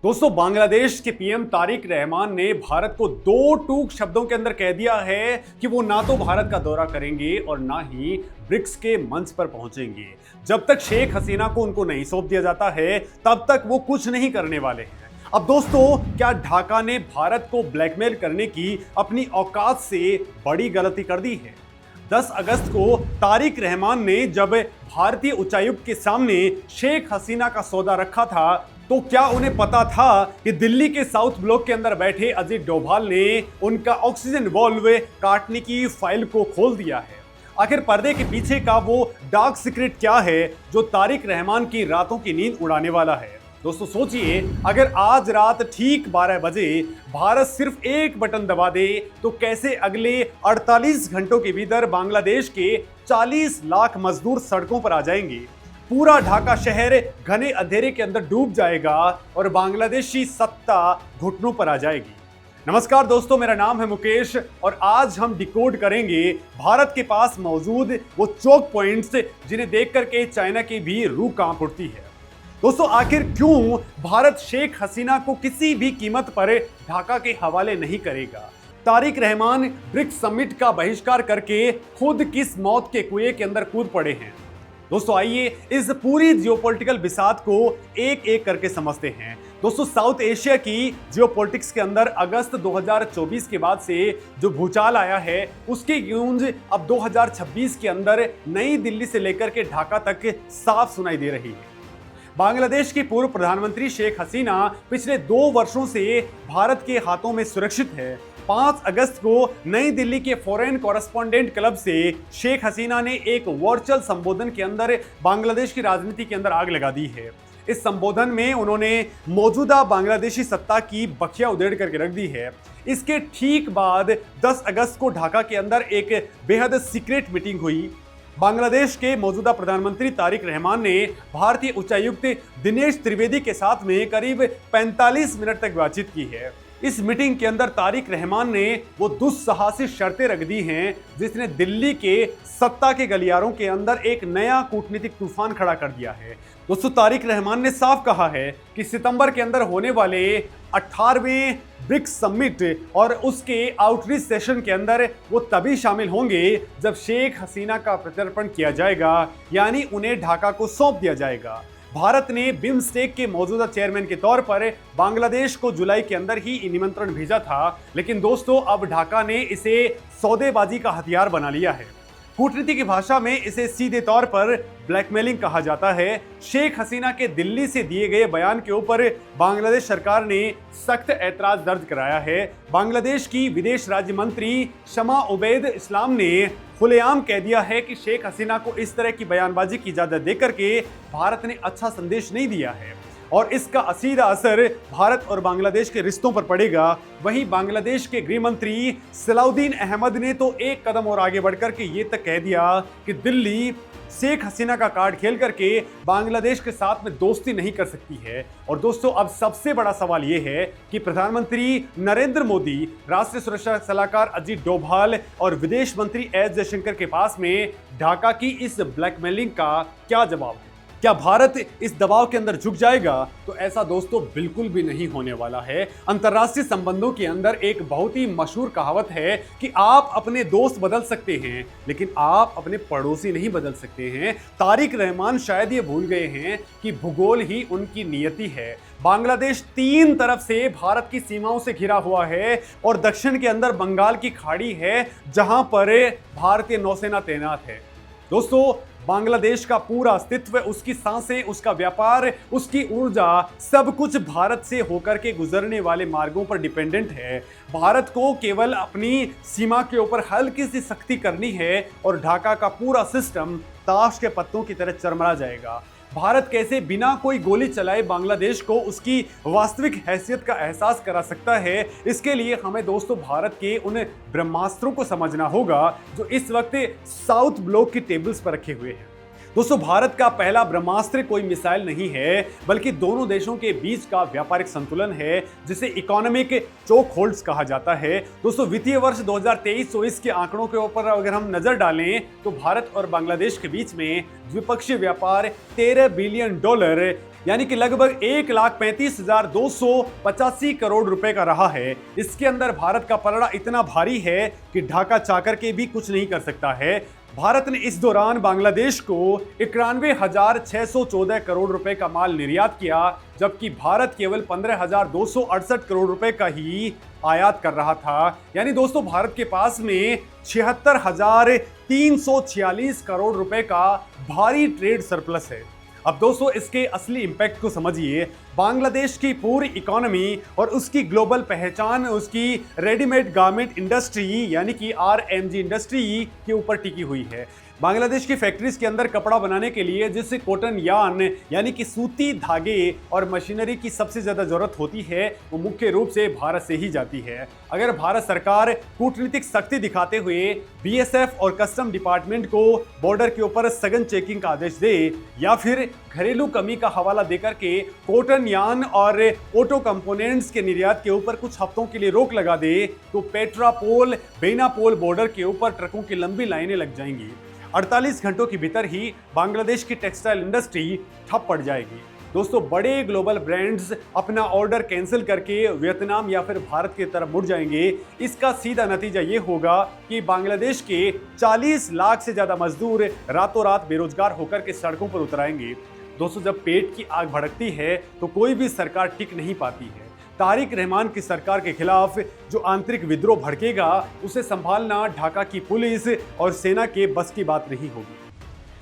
दोस्तों, बांग्लादेश के पीएम तारिक रहमान ने भारत को दो टूक शब्दों के अंदर कह दिया है कि वो ना तो भारत का दौरा करेंगे और ना ही ब्रिक्स के मंच पर पहुंचेंगे। जब तक शेख हसीना को उनको नहीं सौंप दिया जाता है तब तक वो कुछ नहीं करने वाले हैं। अब दोस्तों, क्या ढाका ने भारत को ब्लैकमेल करने की अपनी औकात से बड़ी गलती कर दी है? 10 अगस्त को तारिक रहमान ने जब भारतीय उच्चायुक्त के सामने शेख हसीना का सौदा रखा था तो क्या उन्हें पता था कि दिल्ली के साउथ ब्लॉक के अंदर बैठे अजीत डोभाल ने उनका ऑक्सीजन वॉल्व काटने की फाइल को खोल दिया है? आखिर पर्दे के पीछे का वो डार्क सीक्रेट क्या है जो तारिक रहमान की रातों की नींद उड़ाने वाला है? दोस्तों सोचिए, अगर आज रात ठीक 12 बजे भारत सिर्फ एक बटन दबा दे तो कैसे अगले 48 घंटों के भीतर बांग्लादेश के 40 लाख मजदूर सड़कों पर आ जाएंगे, पूरा ढाका शहर घने अंधेरे के अंदर डूब जाएगा और बांग्लादेशी सत्ता घुटनों पर आ जाएगी। नमस्कार दोस्तों, मेरा नाम है मुकेश और आज हम डिकोड करेंगे भारत के पास मौजूद वो चोक पॉइंट्स जिन्हें देख करके चाइना की भी रूह कांप उठती है। दोस्तों, आखिर क्यों भारत शेख हसीना को किसी भी कीमत पर ढाका के हवाले नहीं करेगा? तारिक रहमान ब्रिक्स समिट का बहिष्कार करके खुद किस मौत के कुएं के अंदर कूद पड़े हैं? दोस्तों आइए इस पूरी जियोपॉलिटिकल बिसात को एक एक करके समझते हैं। दोस्तों, साउथ एशिया की जियोपॉलिटिक्स के अंदर अगस्त 2024 के बाद से जो भूचाल आया है उसकी गूंज अब 2026 के अंदर नई दिल्ली से लेकर के ढाका तक साफ सुनाई दे रही है। बांग्लादेश की पूर्व प्रधानमंत्री शेख हसीना पिछले 2 वर्षों से भारत के हाथों में सुरक्षित है। 5 अगस्त को नई दिल्ली के फॉरेन कॉरेस्पॉन्डेंट क्लब से शेख हसीना ने एक वर्चुअल संबोधन के अंदर बांग्लादेश की राजनीति के अंदर आग लगा दी है। इस संबोधन में उन्होंने मौजूदा बांग्लादेशी सत्ता की बखिया उधेड़ करके रख दी है। इसके ठीक बाद 10 अगस्त को ढाका के अंदर एक बेहद सीक्रेट मीटिंग हुई। बांग्लादेश के मौजूदा प्रधानमंत्री तारिक रहमान ने भारतीय उच्चायुक्त दिनेश त्रिवेदी के साथ में करीब 45 मिनट तक बातचीत की है। इस मीटिंग के अंदर तारिक रहमान ने वो दुस्साहसिक शर्तें रख दी हैं जिसने दिल्ली के सत्ता के गलियारों के अंदर एक नया कूटनीतिक तूफान खड़ा कर दिया है। दोस्तों, तारिक रहमान ने साफ कहा है कि सितंबर के अंदर होने वाले 18वें ब्रिक्स समिट और उसके आउटरीच सेशन के अंदर वो तभी शामिल होंगे जब शेख हसीना का प्रत्यर्पण किया जाएगा, यानी उन्हें ढाका को सौंप दिया जाएगा। भारत ने बिम्स्टेक के मौजूदा चेयरमैन के तौर पर बांग्लादेश को जुलाई के अंदर ही निमंत्रण भेजा था, लेकिन दोस्तों अब ढाका ने इसे सौदेबाजी का हथियार बना लिया है। कूटनीति की भाषा में इसे सीधे तौर पर ब्लैकमेलिंग कहा जाता है। शेख हसीना के दिल्ली से दिए गए बयान के ऊपर बांग्लादेश सरकार ने सख्त ऐतराज दर्ज कराया है। बांग्लादेश की विदेश राज्य मंत्री शमा उबैद इस्लाम ने खुलेआम कह दिया है कि शेख हसीना को इस तरह की बयानबाजी की इजाजत देकर के भारत ने अच्छा संदेश नहीं दिया है और इसका सीधा असर भारत और बांग्लादेश के रिश्तों पर पड़ेगा। वहीं बांग्लादेश के गृह मंत्री सलाउद्दीन अहमद ने तो एक कदम और आगे बढ़कर के ये तक कह दिया कि दिल्ली शेख हसीना का कार्ड खेल करके बांग्लादेश के साथ में दोस्ती नहीं कर सकती है। और दोस्तों, अब सबसे बड़ा सवाल यह है कि प्रधानमंत्री नरेंद्र मोदी, राष्ट्रीय सुरक्षा सलाहकार अजीत डोभाल और विदेश मंत्री एस जयशंकर के पास में ढाका की इस ब्लैकमेलिंग का क्या जवाब है? क्या भारत इस दबाव के अंदर झुक जाएगा? तो ऐसा दोस्तों बिल्कुल भी नहीं होने वाला है। अंतर्राष्ट्रीय संबंधों के अंदर एक बहुत ही मशहूर कहावत है कि आप अपने दोस्त बदल सकते हैं लेकिन आप अपने पड़ोसी नहीं बदल सकते हैं। तारिक रहमान शायद ये भूल गए हैं कि भूगोल ही उनकी नियति है। बांग्लादेश 3 तरफ से भारत की सीमाओं से घिरा हुआ है और दक्षिण के अंदर बंगाल की खाड़ी है जहां पर भारतीय नौसेना तैनात है। दोस्तों, बांग्लादेश का पूरा अस्तित्व, उसकी सांसें, उसका व्यापार, उसकी ऊर्जा, सब कुछ भारत से होकर के गुजरने वाले मार्गों पर डिपेंडेंट है। भारत को केवल अपनी सीमा के ऊपर हल्की सी सख्ती करनी है और ढाका का पूरा सिस्टम ताश के पत्तों की तरह चरमरा जाएगा। भारत कैसे बिना कोई गोली चलाए बांग्लादेश को उसकी वास्तविक हैसियत का एहसास करा सकता है, इसके लिए हमें दोस्तों भारत के उन ब्रह्मास्त्रों को समझना होगा जो इस वक्त साउथ ब्लॉक की टेबल्स पर रखे हुए हैं। दोस्तों, भारत का पहला ब्रह्मास्त्र कोई मिसाइल नहीं है बल्कि दोनों देशों के बीच का व्यापारिक संतुलन है जिसे इकोनॉमिक चोक होल्ड्स कहा जाता है। दोस्तों, वित्तीय वर्ष 2023-24 के आंकड़ों के ऊपर अगर हम नजर डालें तो भारत और बांग्लादेश के बीच में द्विपक्षीय व्यापार $13 बिलियन यानी कि लगभग 1,35,285 करोड़ रुपए का रहा है। इसके अंदर भारत का पलड़ा इतना भारी है कि ढाका चाकर के भी कुछ नहीं कर सकता है। भारत ने इस दौरान बांग्लादेश को 91,614 करोड़ रुपए का माल निर्यात किया, जबकि भारत केवल 15,268 करोड़ रुपए का ही आयात कर रहा था। यानी दोस्तों भारत के पास में 76,346 करोड़ रुपए का भारी ट्रेड सरप्लस है। अब दोस्तों इसके असली इंपैक्ट को समझिए। बांग्लादेश की पूरी इकोनॉमी और उसकी ग्लोबल पहचान उसकी रेडीमेड गारमेंट इंडस्ट्री यानी कि आरएमजी इंडस्ट्री के ऊपर टिकी हुई है। बांग्लादेश की फैक्ट्रीज के अंदर कपड़ा बनाने के लिए जिससे कॉटन यार्न यानी कि सूती धागे और मशीनरी की सबसे ज़्यादा जरूरत होती है, वो मुख्य रूप से भारत से ही जाती है। अगर भारत सरकार कूटनीतिक सख्ती दिखाते हुए बीएसएफ और कस्टम डिपार्टमेंट को बॉर्डर के ऊपर सघन चेकिंग का आदेश दे या फिर घरेलू कमी का हवाला देकर के कॉटन यार्न और ऑटो कंपोनेंट्स के निर्यात के ऊपर कुछ हफ्तों के लिए रोक लगा दे, तो पेट्रापोल बेनापोल बॉर्डर के ऊपर ट्रकों की लंबी लाइनें लग जाएंगी। 48 घंटों के भीतर ही बांग्लादेश की टेक्सटाइल इंडस्ट्री ठप पड़ जाएगी। दोस्तों बड़े ग्लोबल ब्रांड्स अपना ऑर्डर कैंसिल करके वियतनाम या फिर भारत की तरफ मुड़ जाएंगे। इसका सीधा नतीजा ये होगा कि बांग्लादेश के 40 लाख से ज़्यादा मजदूर रातों रात बेरोजगार होकर के सड़कों पर उतर आएंगे। दोस्तों जब पेट की आग भड़कती है तो कोई भी सरकार टिक नहीं पाती है। तारिक रहमान की सरकार के खिलाफ जो आंतरिक विद्रोह भड़केगा उसे संभालना ढाका की पुलिस और सेना के बस की बात नहीं होगी।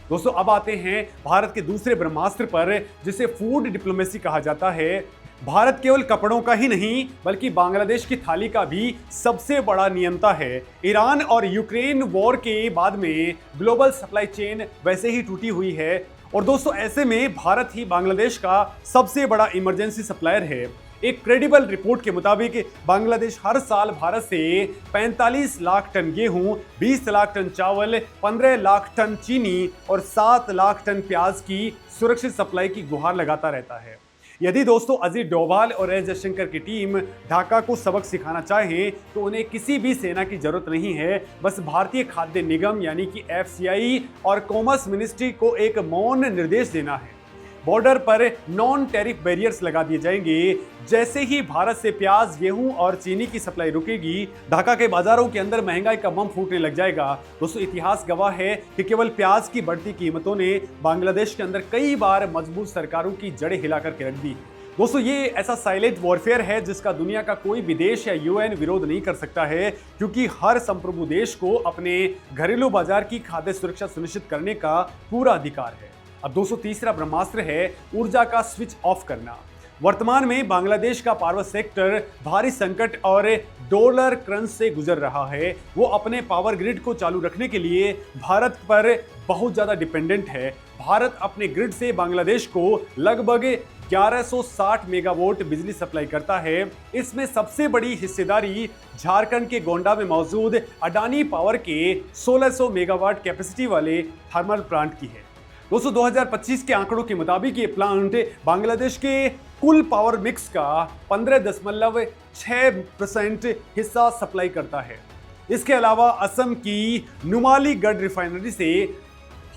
दोस्तों अब आते हैं भारत के दूसरे ब्रह्मास्त्र पर, जिसे फूड डिप्लोमेसी कहा जाता है। भारत केवल कपड़ों का ही नहीं बल्कि बांग्लादेश की थाली का भी सबसे बड़ा नियंता है। ईरान और यूक्रेन वॉर के बाद में ग्लोबल सप्लाई चेन वैसे ही टूटी हुई है और दोस्तों ऐसे में भारत ही बांग्लादेश का सबसे बड़ा इमरजेंसी सप्लायर है। एक क्रेडिबल रिपोर्ट के मुताबिक बांग्लादेश हर साल भारत से 45 लाख टन गेहूं, 20 लाख टन चावल, 15 लाख टन चीनी और 7 लाख टन प्याज की सुरक्षित सप्लाई की गुहार लगाता रहता है। यदि दोस्तों अजीत डोभाल और एस जयशंकर की टीम ढाका को सबक सिखाना चाहे तो उन्हें किसी भी सेना की जरूरत नहीं है, बस भारतीय खाद्य निगम यानी कि एफसीआई और कॉमर्स मिनिस्ट्री को एक मौन निर्देश देना है। बॉर्डर पर नॉन टैरिफ बैरियर्स लगा दिए जाएंगे। जैसे ही भारत से प्याज, गेहूं और चीनी की सप्लाई रुकेगी, ढाका के बाजारों के अंदर महंगाई का बम फूटने लग जाएगा। दोस्तों इतिहास गवाह है कि केवल प्याज की बढ़ती कीमतों ने बांग्लादेश के अंदर कई बार मजबूत सरकारों की जड़ें हिला करके रख दी। दोस्तों ये ऐसा साइलेंट वॉरफेयर है जिसका दुनिया का कोई भी देश या यूएन विरोध नहीं कर सकता है, क्योंकि हर संप्रभु देश को अपने घरेलू बाजार की खाद्य सुरक्षा सुनिश्चित करने का पूरा अधिकार है। अब दोस्तों तीसरा ब्रह्मास्त्र है ऊर्जा का स्विच ऑफ करना। वर्तमान में बांग्लादेश का पावर सेक्टर भारी संकट और डॉलर क्रंच से गुजर रहा है। वो अपने पावर ग्रिड को चालू रखने के लिए भारत पर बहुत ज़्यादा डिपेंडेंट है। भारत अपने ग्रिड से बांग्लादेश को लगभग 1160 मेगावाट बिजली सप्लाई करता है। इसमें सबसे बड़ी हिस्सेदारी झारखंड के गोंडा में मौजूद अडानी पावर के 1600 मेगावाट कैपेसिटी वाले थर्मल प्लांट की है। दोस्तों 2025 के आंकड़ों के मुताबिक ये प्लांट बांग्लादेश के कुल पावर मिक्स का 15.6% हिस्सा सप्लाई करता है। इसके अलावा असम की नुमालीगढ़ रिफाइनरी से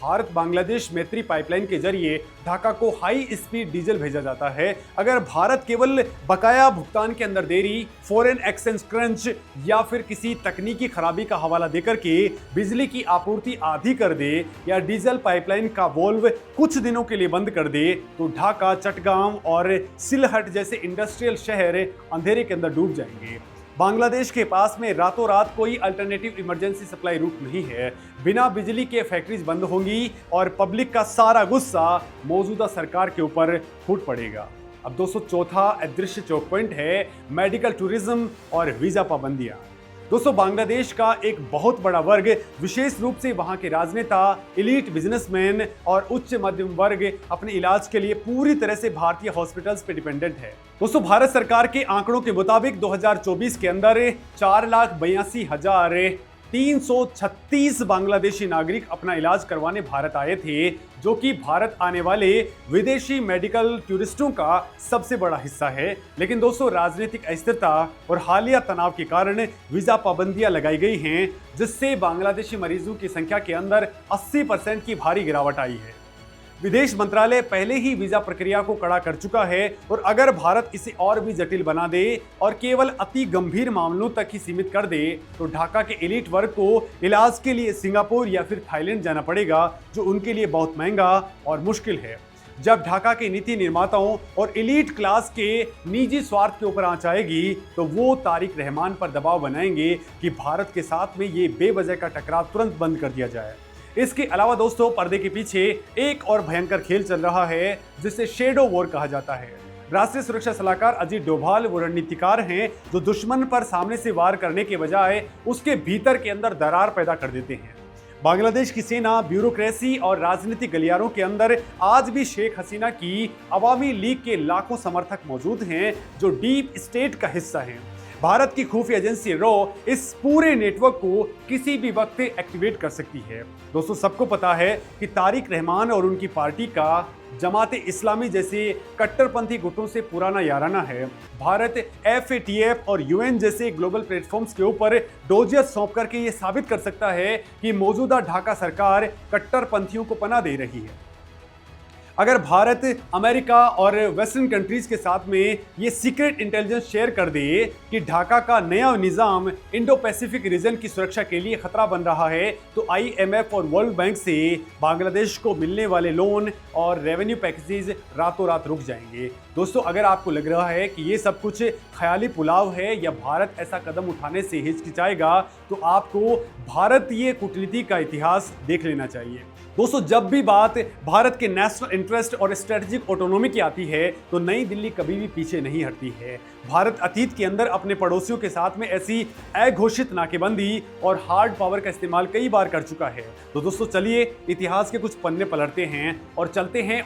भारत बांग्लादेश मैत्री पाइपलाइन के जरिए ढाका को हाई स्पीड डीजल भेजा जाता है। अगर भारत केवल बकाया भुगतान के अंदर देरी, फॉरेन एक्सचेंज क्रंच या फिर किसी तकनीकी खराबी का हवाला देकर के बिजली की आपूर्ति आधी कर दे या डीजल पाइपलाइन का वोल्व कुछ दिनों के लिए बंद कर दे, तो ढाका, चटगांव और सिलहट जैसे इंडस्ट्रियल शहर अंधेरे के अंदर डूब जाएंगे। बांग्लादेश के पास में रातों रात कोई अल्टरनेटिव इमरजेंसी सप्लाई रूट नहीं है। बिना बिजली के फैक्ट्रीज बंद होंगी और पब्लिक का सारा गुस्सा मौजूदा सरकार के ऊपर फूट पड़ेगा। अब दोस्तों चौथा अदृश्य चौक पॉइंट है मेडिकल टूरिज्म और वीजा पाबंदियां। दोस्तों बांग्लादेश का एक बहुत बड़ा वर्ग, विशेष रूप से वहां के राजनेता, एलीट बिजनेसमैन और उच्च मध्यम वर्ग अपने इलाज के लिए पूरी तरह से भारतीय हॉस्पिटल्स पे डिपेंडेंट है। दोस्तों भारत सरकार के आंकड़ों के मुताबिक 2024 के अंदर 4,82,336 बांग्लादेशी नागरिक अपना इलाज करवाने भारत आए थे, जो कि भारत आने वाले विदेशी मेडिकल टूरिस्टों का सबसे बड़ा हिस्सा है। लेकिन दोस्तों राजनीतिक अस्थिरता और हालिया तनाव के कारण वीजा पाबंदियां लगाई गई हैं, जिससे बांग्लादेशी मरीजों की संख्या के अंदर 80% की भारी गिरावट आई है। विदेश मंत्रालय पहले ही वीजा प्रक्रिया को कड़ा कर चुका है और अगर भारत इसे और भी जटिल बना दे और केवल अति गंभीर मामलों तक ही सीमित कर दे तो ढाका के एलीट वर्ग को इलाज के लिए सिंगापुर या फिर थाईलैंड जाना पड़ेगा, जो उनके लिए बहुत महंगा और मुश्किल है। जब ढाका के नीति निर्माताओं और एलीट क्लास के निजी स्वार्थ के ऊपर आंच आएगी तो वो तारिक रहमान पर दबाव बनाएंगे कि भारत के साथ में ये बेवजह का टकराव तुरंत बंद कर दिया जाए। इसके अलावा दोस्तों, पर्दे के पीछे एक और भयंकर खेल चल रहा है जिसे शेडो वॉर कहा जाता है। राष्ट्रीय सुरक्षा सलाहकार अजीत डोभाल वो रणनीतिकार हैं जो दुश्मन पर सामने से वार करने के बजाय उसके भीतर के अंदर दरार पैदा कर देते हैं। बांग्लादेश की सेना, ब्यूरोक्रेसी और राजनीतिक गलियारों के अंदर आज भी शेख हसीना की अवामी लीग के लाखों समर्थक मौजूद हैं जो डीप स्टेट का हिस्सा हैं। भारत की खुफिया एजेंसी रॉ इस पूरे नेटवर्क को किसी भी वक्त एक्टिवेट कर सकती है। दोस्तों, सबको पता है कि तारिक रहमान और उनकी पार्टी का जमात इस्लामी जैसे कट्टरपंथी गुटों से पुराना याराना है। भारत FATF और UN जैसे ग्लोबल प्लेटफॉर्म्स के ऊपर डोजियर सौंप करके ये साबित कर सकता है कि मौजूदा ढाका सरकार कट्टरपंथियों को पनाह दे रही है। अगर भारत अमेरिका और वेस्टर्न कंट्रीज के साथ में ये सीक्रेट इंटेलिजेंस शेयर कर दे कि ढाका का नया निज़ाम इंडो पैसिफिक रीजन की सुरक्षा के लिए खतरा बन रहा है, तो IMF और वर्ल्ड बैंक से बांग्लादेश को मिलने वाले लोन और रेवेन्यू पैकेजेस रातों रात रुक जाएंगे। दोस्तों, अगर आपको लग रहा है कि ये सब कुछ ख्याली पुलाव है या भारत ऐसा कदम उठाने से हिचकिचाएगा, तो आपको भारतीय कूटनीति का इतिहास देख लेना चाहिए। दोस्तों, जब भी बात भारत के नेशनल इंटरेस्ट और स्ट्रेटेजिक ऑटोनॉमी की आती है तो नई दिल्ली कभी भी पीछे नहीं हटती है। भारत अतीत के अंदर अपने पड़ोसियों के साथ में ऐसी अघोषित नाकेबंदी और हार्ड पावर का इस्तेमाल कई बार कर चुका है। तो दोस्तों, चलिए इतिहास के कुछ पन्ने पलटते हैं और चलते हैं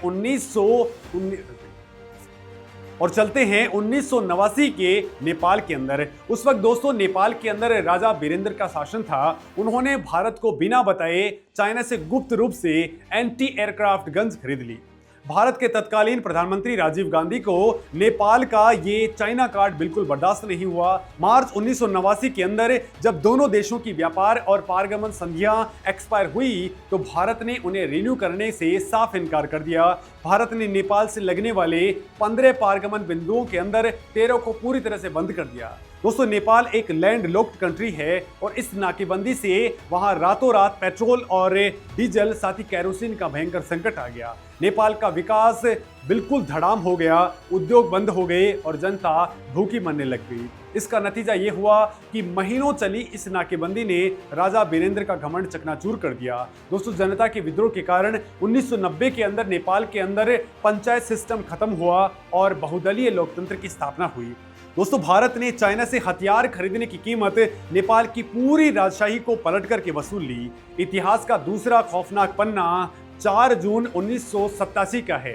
1989 के नेपाल के अंदर। उस वक्त दोस्तों नेपाल के अंदर राजा वीरेंद्र का शासन था। उन्होंने भारत को बिना बताए चाइना से गुप्त रूप से एंटी एयरक्राफ्ट गन्स खरीद ली। भारत के तत्कालीन प्रधानमंत्री राजीव गांधी को नेपाल का ये चाइना कार्ड बिल्कुल बर्दाश्त नहीं हुआ। मार्च 1989 के अंदर जब दोनों देशों की व्यापार और पारगमन संधियां एक्सपायर हुई तो भारत ने उन्हें रिन्यू करने से साफ इनकार कर दिया। भारत ने नेपाल से लगने वाले 15 पारगमन बिंदुओं के अंदर 13 को पूरी तरह से बंद कर दिया। दोस्तों, नेपाल एक लैंड लॉक्ड कंट्री है और इस नाकेबंदी से वहां रातों रात पेट्रोल और डीजल साथ ही कैरोसिन का भयंकर संकट आ गया। नेपाल का विकास बिल्कुल धड़ाम हो गया, उद्योग बंद हो गए और जनता भूखी मरने लग गई। इसका नतीजा ये हुआ कि महीनों चली इस नाकेबंदी ने राजा वीरेंद्र का घमंड चकनाचूर कर दिया। दोस्तों, जनता के विद्रोह के कारण 1990 के अंदर नेपाल के अंदर पंचायत सिस्टम खत्म हुआ और बहुदलीय लोकतंत्र की स्थापना हुई। दोस्तों, भारत ने चाइना से हथियार खरीदने की कीमत नेपाल की पूरी राजशाही को पलट करके वसूल ली। इतिहास का दूसरा खौफनाक पन्ना 4 जून 1987 का है।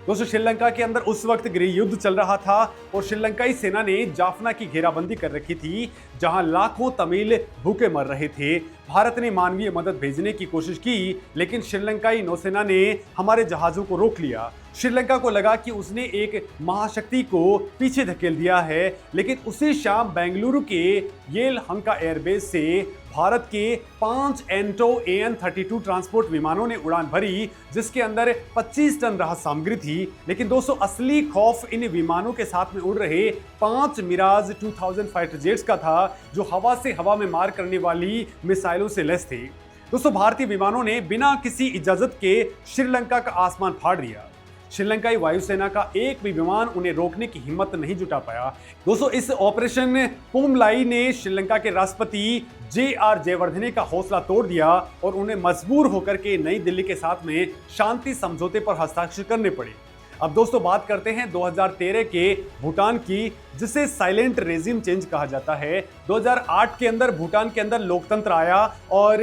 दोस्तों, श्रीलंका के अंदर उस वक्त गृह युद्ध चल रहा था और श्रीलंकाई सेना ने जाफना की घेराबंदी कर रखी थी जहां लाखों तमिल भूखे मर रहे थे। भारत ने मानवीय मदद भेजने की कोशिश की लेकिन श्रीलंकाई नौसेना ने हमारे जहाजों को रोक लिया। श्रीलंका को लगा कि उसने एक महाशक्ति को पीछे धकेल दिया है, लेकिन उसी शाम बेंगलुरु के येलहंका एयरबेस से भारत के 5 एंटो AN-32 ट्रांसपोर्ट विमानों ने उड़ान भरी जिसके अंदर 25 टन राहत सामग्री थी। लेकिन दोस्तों, असली खौफ इन विमानों के साथ में उड़ रहे 5 मिराज 2000 फाइटर जेट्स का था जो हवा से हवा में मार करने वाली मिसाइलों से लैस थे। दोस्तों, भारतीय विमानों ने बिना किसी इजाजत के श्रीलंका का आसमान फाड़ दिया। श्रीलंकाई वायुसेना का एक भी विमान उन्हें रोकने की हिम्मत नहीं जुटा पाया। दोस्तों, इस ऑपरेशन पुमलाई ने श्रीलंका के राष्ट्रपति JR जयवर्धने का हौसला तोड़ दिया और उन्हें मजबूर होकर के नई दिल्ली के साथ में शांति समझौते पर हस्ताक्षर करने पड़े। अब दोस्तों, बात करते हैं 2013 के भूटान की, जिसे साइलेंट रेजिम चेंज कहा जाता है। 2008 के अंदर भूटान के अंदर लोकतंत्र आया और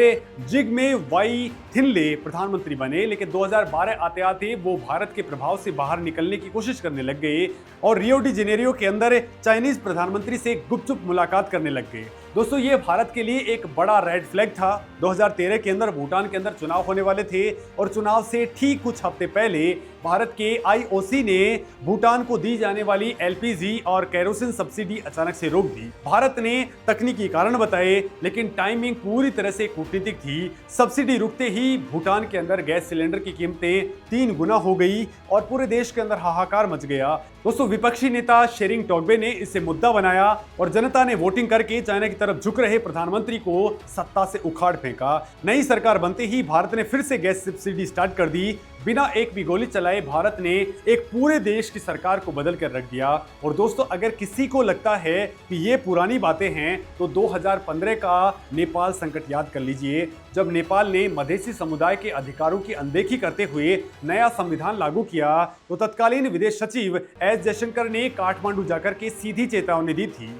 जिग्मे वाई थिनले प्रधानमंत्री बने, लेकिन 2012 आते आते वो भारत के प्रभाव से बाहर निकलने की कोशिश करने लग गए और रियो डी जेनेरियो के अंदर चाइनीज प्रधानमंत्री से गुपचुप मुलाकात करने लग गए। दोस्तों, ये भारत के लिए एक बड़ा रेड फ्लैग था। 2013 के अंदर भूटान के अंदर चुनाव होने वाले थे और चुनाव से ठीक कुछ हफ्ते पहले भारत के आईओसी ने भूटान को दी जाने वाली एलपीजी और केरोसिन सब्सिडी अचानक से रोक दी। भारत ने तकनीकी कारण बताए, लेकिन टाइमिंग पूरी तरह से कूटनीतिक थी। सब्सिडी रुकते ही भूटान के अंदर गैस सिलेंडर की कीमतें 3 गुना हो गई और पूरे देश के अंदर हाहाकार मच गया। दोस्तों, विपक्षी नेता शेरिंग टोब्गे ने इसे मुद्दा बनाया और जनता ने वोटिंग करके चाइना की तरफ झुक रहे प्रधानमंत्री को सत्ता से उखाड़ फेंका। नई सरकार बनते ही भारत ने फिर से गैस सब्सिडी स्टार्ट कर दी। बिना एक भी गोली चलाए भारत ने एक पूरे देश की सरकार को बदल कर रख दिया। और दोस्तों, अगर किसी को लगता है कि ये पुरानी बातें हैं तो 2015 का नेपाल संकट याद कर लीजिए, जब नेपाल ने मधेसी समुदाय के अधिकारों की अनदेखी करते हुए नया संविधान लागू किया तो तत्कालीन विदेश सचिव एस जयशंकर ने काठमांडू जाकर के सीधी चेतावनी दी थी।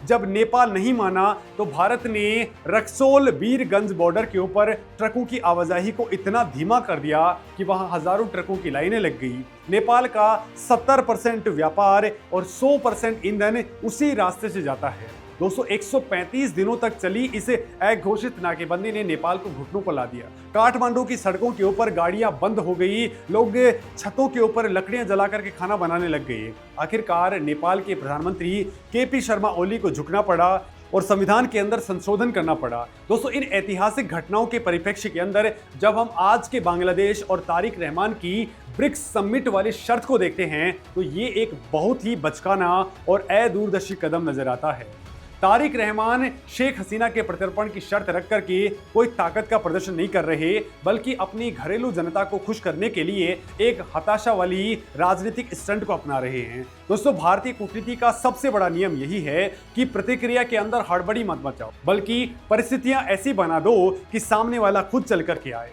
जब नेपाल नहीं माना तो भारत ने रक्सौल वीरगंज बॉर्डर के ऊपर ट्रकों की आवाजाही को इतना धीमा कर दिया कि वहां हजारों ट्रकों की लाइनें लग गई। नेपाल का 70% व्यापार और 100% ईंधन उसी रास्ते से जाता है। दोस्तों, 135 दिनों तक चली इस अघोषित नाकेबंदी ने नेपाल को घुटनों पर ला दिया। काठमांडू की सड़कों के ऊपर गाड़ियां बंद हो गई, लोग छतों के ऊपर लकड़ियां जला करके खाना बनाने लग गए। आखिरकार नेपाल के प्रधानमंत्री केपी शर्मा ओली को झुकना पड़ा और संविधान के अंदर संशोधन करना पड़ा। दोस्तों, इन ऐतिहासिक घटनाओं के परिप्रेक्ष्य के अंदर जब हम आज के बांग्लादेश और तारिक रहमान की ब्रिक्स समिट वाली शर्त को देखते हैं तो ये एक बहुत ही बचकाना और अदूरदर्शी कदम नजर आता है। तारिक रहमान शेख हसीना के प्रत्यर्पण की शर्त रख करके कोई ताकत का प्रदर्शन नहीं कर रहे, बल्कि अपनी घरेलू जनता को खुश करने के लिए एक हताशा वाली राजनीतिक स्टंट को अपना रहे हैं। दोस्तों, भारतीय कूटनीति का सबसे बड़ा नियम यही है कि प्रतिक्रिया के अंदर हड़बड़ी मत मचाओ, बल्कि परिस्थितियां ऐसी बना दो कि सामने वाला खुद चल करके आए।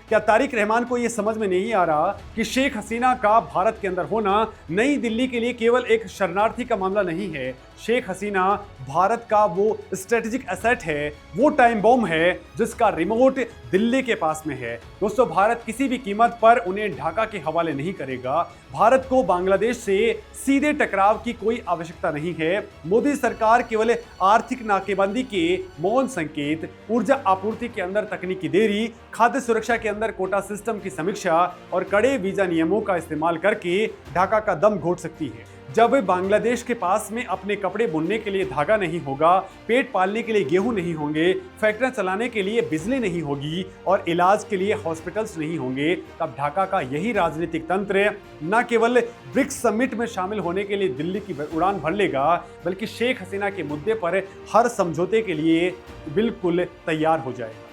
क्या तारिक रहमान को यह समझ में नहीं आ रहा कि शेख हसीना का भारत के अंदर होना नई दिल्ली के लिए केवल एक शरणार्थी का मामला नहीं है। शेख हसीना भारत का वो स्ट्रेटेजिक एसेट है, वो टाइम बॉम्ब है जिसका रिमोट दिल्ली के पास में है। दोस्तों, भारत किसी भी कीमत पर उन्हें ढाका के हवाले नहीं करेगा। भारत को बांग्लादेश से सीधे टकराव की कोई आवश्यकता नहीं है। मोदी सरकार केवल आर्थिक नाकेबंदी के मौन संकेत, ऊर्जा आपूर्ति के अंदर तकनीकी देरी, खाद्य सुरक्षा के अंदर कोटा सिस्टम की समीक्षा और कड़े वीजा नियमों का इस्तेमाल करके ढाका का दम घोट सकती है। जब बांग्लादेश के पास में अपने कपड़े बुनने के लिए धागा नहीं होगा, पेट पालने के लिए गेहूं नहीं होंगे, फैक्ट्रियां चलाने के लिए बिजली नहीं होगी और इलाज के लिए हॉस्पिटल्स नहीं होंगे, तब ढाका का यही राजनीतिक तंत्र न केवल ब्रिक्स समिट में शामिल होने के लिए दिल्ली की उड़ान भर लेगा, बल्कि शेख हसीना के मुद्दे पर हर समझौते के लिए बिल्कुल तैयार हो जाएगा।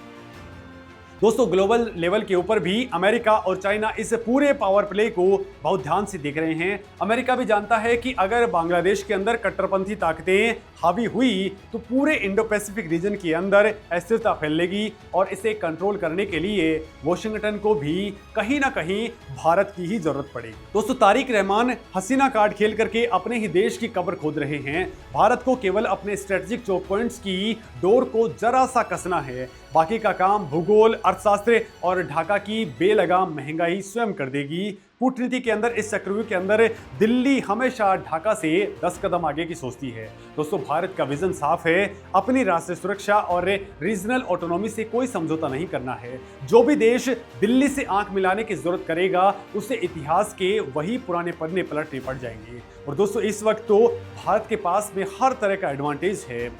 दोस्तों, ग्लोबल लेवल के ऊपर भी अमेरिका और चाइना इस पूरे पावर प्ले को बहुत ध्यान से देख रहे हैं। अमेरिका भी जानता है कि अगर बांग्लादेश के अंदर कट्टरपंथी ताकतें हावी हुई तो पूरे इंडो पैसिफिक रीजन के अंदर अस्थिरता फैलेगी और इसे कंट्रोल करने के लिए वॉशिंगटन को भी कहीं ना कहीं भारत की ही जरूरत पड़ेगी। दोस्तों, तारिक रहमान हसीना कार्ड खेल करके अपने ही देश की कब्र खोद रहे हैं। भारत को केवल अपने स्ट्रेटेजिक चोक पॉइंट्स की डोर को जरा सा कसना है, बाकी का काम भूगोल, अर्थशास्त्र और ढाका की बेलगाम महंगाई स्वयं कर देगी। कूटनीति के अंदर इस चक्रव्यूह के अंदर दिल्ली हमेशा ढाका से 10 कदम आगे की सोचती है। दोस्तों, भारत का विजन साफ है, अपनी राष्ट्रीय सुरक्षा और रीजनल ऑटोनॉमी से कोई समझौता नहीं करना है। जो भी देश दिल्ली से आंख मिलाने की जरूरत करेगा उसे इतिहास के वही पुराने पन्ने पलटने पड़ जाएंगे। और दोस्तों, इस वक्त तो भारत के पास में हर तरह का एडवांटेज है।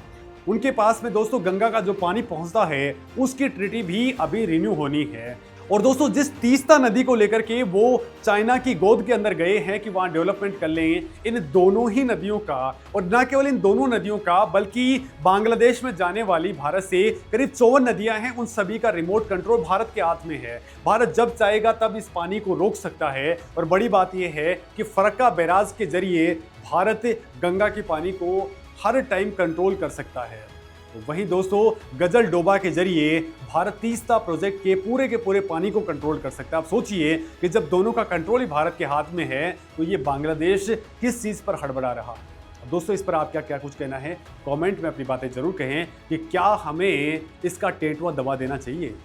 उनके पास में दोस्तों गंगा का जो पानी पहुंचता है उसकी ट्रीटी भी अभी रिन्यू होनी है। और दोस्तों, जिस तीस्ता नदी को लेकर के वो चाइना की गोद के अंदर गए हैं कि वहां डेवलपमेंट कर लें, इन दोनों ही नदियों का, और न केवल इन दोनों नदियों का बल्कि बांग्लादेश में जाने वाली भारत से करीब 54 नदियां हैं, उन सभी का रिमोट कंट्रोल भारत के हाथ में है। भारत जब चाहेगा तब इस पानी को रोक सकता है। और बड़ी बात यह है कि फरक्का बैराज के जरिए भारत गंगा के पानी को हर टाइम कंट्रोल कर सकता है। तो वहीं दोस्तों, गजल डोबा के जरिए भारत तीस्ता प्रोजेक्ट के पूरे पानी को कंट्रोल कर सकता है। आप सोचिए कि जब दोनों का कंट्रोल ही भारत के हाथ में है तो ये बांग्लादेश किस चीज़ पर हड़बड़ा रहा। दोस्तों, इस पर आप क्या कुछ कहना है, कमेंट में अपनी बातें जरूर कहें कि क्या हमें इसका टेटुआ दबा देना चाहिए।